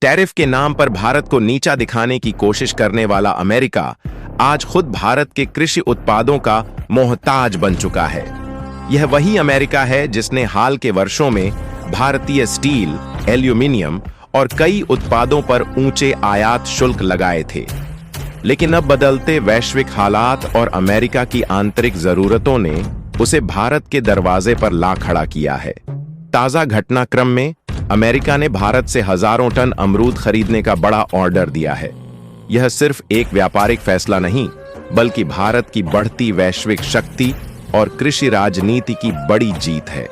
Tariff के नाम पर भारत को नीचा दिखाने की कोशिश करने वाला अमेरिका आज खुद भारत के कृषि उत्पादों का मोहताज बन चुका है। यह वही अमेरिका है जिसने हाल के वर्षों में भारतीय स्टील, एल्यूमीनियम और कई उत्पादों पर ऊंचे आयात शुल्क लगाए थे। लेकिन अब बदलते वैश्विक हालात और अमेरिका की आंतरिक जरूरतों ने उसे भारत के दरवाजे पर ला खड़ा किया है। ताजा घटनाक्रम में अमेरिका ने भारत से हजारों टन अमरूद खरीदने का बड़ा ऑर्डर दिया है। यह सिर्फ एक व्यापारिक फैसला नहीं, बल्कि भारत की बढ़ती वैश्विक शक्ति और कृषि राजनीति की बड़ी जीत है।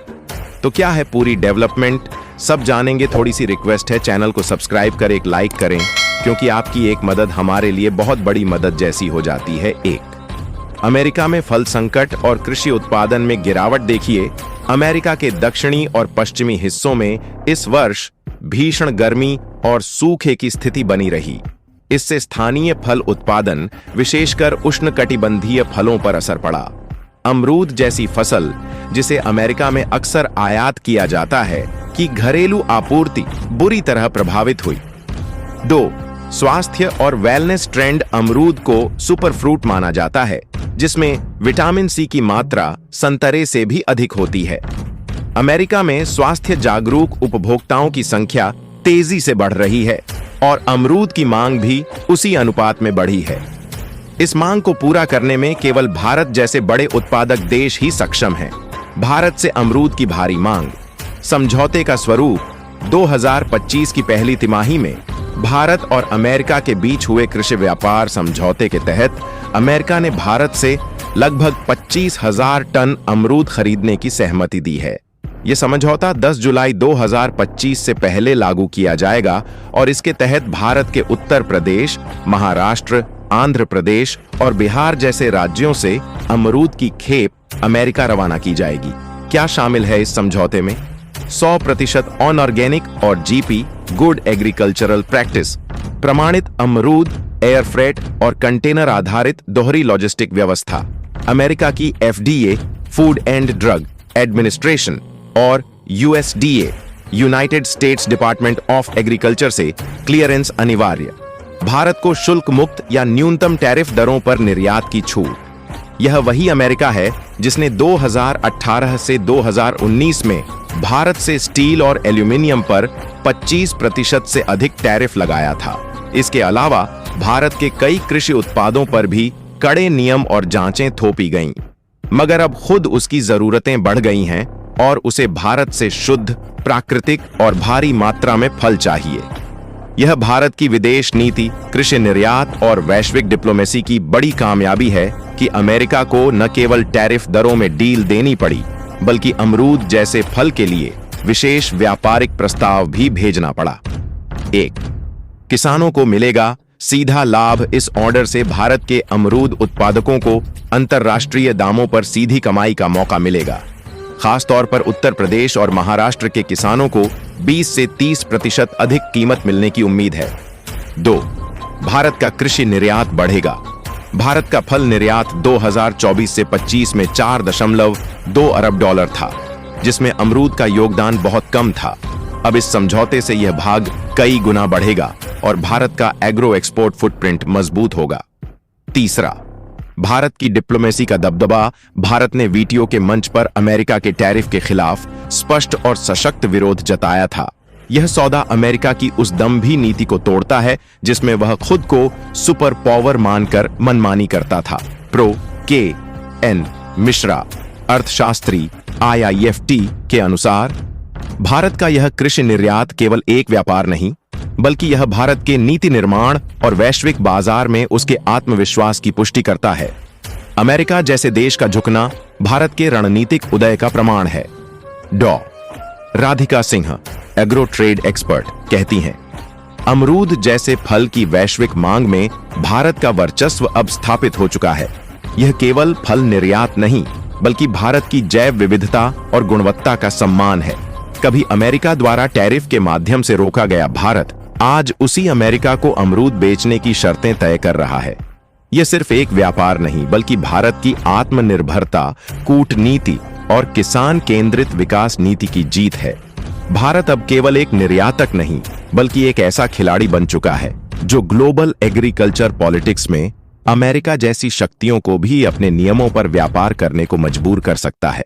तो क्या है पूरी डेवलपमेंट, सब जानेंगे। थोड़ी सी रिक्वेस्ट है, चैनल को सब्सक्राइब करें, एक लाइक करें, क्योंकि आपकी एक मदद हमारे लिए बहुत बड़ी मदद जैसी हो जाती है। अमेरिका में फल संकट और कृषि उत्पादन में गिरावट देखिए। अमेरिका के दक्षिणी और पश्चिमी हिस्सों में इस वर्ष भीषण गर्मी और सूखे की स्थिति बनी रही। इससे स्थानीय फल उत्पादन, विशेषकर उष्णकटिबंधीय फलों पर असर पड़ा। अमरूद जैसी फसल, जिसे अमेरिका में अक्सर आयात किया जाता है, की घरेलू आपूर्ति बुरी तरह प्रभावित हुई। 2. स्वास्थ्य और वेलनेस ट्रेंड। अमरूद को सुपर फ्रूट माना जाता है, जिसमें विटामिन सी की मात्रा संतरे से भी अधिक होती है। अमेरिका में स्वास्थ्य जागरूक उपभोक्ताओं की संख्या तेजी से बढ़ रही है और अमरूद की मांग भी उसी अनुपात में बढ़ी है। इस मांग को पूरा करने में केवल भारत जैसे बड़े उत्पादक देश ही सक्षम हैं। भारत से अमरूद की भारी मांग। समझौते का स्वरूप 2025 की पहली तिमाही में भारत और अमेरिका के बीच हुए कृषि व्यापार समझौते के तहत अमेरिका ने भारत से लगभग 25,000 टन अमरूद खरीदने की सहमति दी है। यह समझौता 10 जुलाई 2025 से पहले लागू किया जाएगा और इसके तहत भारत के उत्तर प्रदेश, महाराष्ट्र, आंध्र प्रदेश और बिहार जैसे राज्यों से अमरूद की खेप अमेरिका रवाना की जाएगी। क्या शामिल है इस समझौते में? 100% ऑर्गेनिक और जीपी गुड एग्रीकल्चरल प्रैक्टिस, प्रमाणित अमरूद, एयर फ्रेट और कंटेनर आधारित दोहरी लॉजिस्टिक व्यवस्था, अमेरिका की FDA food and drug administration और USDA United states department of agriculture से क्लियरेंस अनिवार्य। भारत को शुल्क मुक्त या न्यूनतम टैरिफ दरों पर निर्यात की छूट। यह वही अमेरिका है जिसने 2018 से 2019 में भारत से स्टील और एल्यूमीनियम पर 25% से अधिक टैरिफ लगाया था। इसके अलावा भारत के कई कृषि उत्पादों पर भी कड़े नियम और जांचें थोपी गईं। मगर अब खुद उसकी जरूरतें बढ़ गई हैं और उसे भारत से शुद्ध, प्राकृतिक और भारी मात्रा में फल चाहिए। यह भारत की विदेश नीति, कृषि निर्यात और वैश्विक डिप्लोमेसी की बड़ी कामयाबी है कि अमेरिका को न केवल टैरिफ दरों में डील देनी पड़ी, बल्कि अमरूद जैसे फल के लिए विशेष व्यापारिक प्रस्ताव भी भेजना पड़ा। 1. किसानों को मिलेगा सीधा लाभ। इस ऑर्डर से भारत के अमरूद उत्पादकों को अंतर्राष्ट्रीय दामों पर सीधी कमाई का मौका मिलेगा। खासतौर पर उत्तर प्रदेश और महाराष्ट्र के किसानों को 20 से 30% अधिक कीमत मिलने की उम्मीद है। 2. भारत का कृषि निर्यात बढ़ेगा। भारत का फल निर्यात 2024 से 25 में $4.2 अरब था, जिसमें अमरूद का योगदान बहुत कम था। अब इस समझौते से यह भाग कई गुना बढ़ेगा और भारत का एग्रो एक्सपोर्ट फुटप्रिंट मजबूत होगा। 3. भारत की डिप्लोमेसी का दबदबा। भारत ने वीटीओ के मंच पर अमेरिका के टैरिफ के खिलाफ स्पष्ट और सशक्त विरोध जताया था। यह सौदा अमेरिका की उस दंभी नीति को तोड़ता है जिसमें वह खुद को सुपर पावर मानकर मनमानी करता था। Pro K. N.. मिश्रा, अर्थशास्त्री, IIFT के अनुसार भारत का यह कृषि निर्यात केवल एक व्यापार नहीं, बल्कि यह भारत के नीति निर्माण और वैश्विक बाजार में उसके आत्मविश्वास की पुष्टि करता है। अमेरिका जैसे देश का झुकना भारत के रणनीतिक उदय का प्रमाण है। डॉ. Radhika Singh, agro trade expert, कहती हैं, अमरूद जैसे फल की वैश्विक मांग में भारत का वर्चस्व अब स्थापित हो चुका है। यह केवल फल निर्यात नहीं, बल्कि भारत की जैव विविधता और गुणवत्ता का सम्मान है। कभी अमेरिका द्वारा टैरिफ के माध्यम से रोका गया भारत आज उसी अमेरिका को अमरूद बेचने की शर्तें तय कर रहा है। यह सिर्फ एक व्यापार नहीं, बल्कि भारत की आत्मनिर्भरता, कूटनीति और किसान केंद्रित विकास नीति की जीत है। भारत अब केवल एक निर्यातक नहीं बल्कि एक ऐसा खिलाड़ी बन चुका है जो ग्लोबल एग्रीकल्चर पॉलिटिक्स में अमेरिका जैसी शक्तियों को भी अपने नियमों पर व्यापार करने को मजबूर कर सकता है।